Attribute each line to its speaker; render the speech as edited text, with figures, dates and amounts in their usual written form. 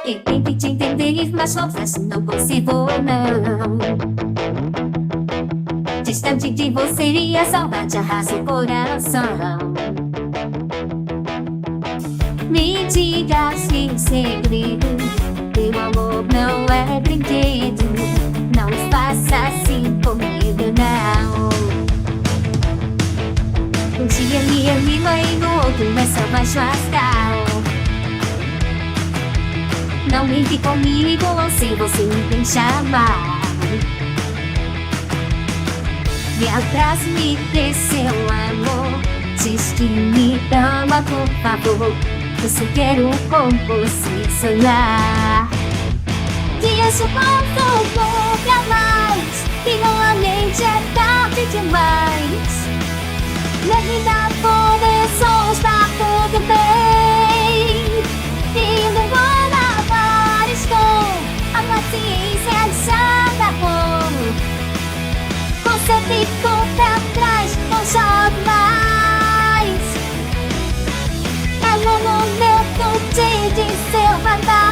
Speaker 1: Tentei te entender, mas confesso não consigo não. Distante de você e a saudade arrasa o coração. Me diga sem segredo, meu amor não é brinquedo. Não faça assim comigo não. Um dia me anima e no outro é só baixo astral. Não brinque comigo ou se você me deixa mal. Me abraça e me dê seu amor. Diz que me ama, por favor. Eu só quero com você sonhar. Dias eu posso nunca mais, e normalmente é tarde demais. Minha vida começou, está tudo bem. E não vou lavar, estou. A paciência já acabou. Conserto e pra trás, não jogo mais. É no momento de dizer verdade.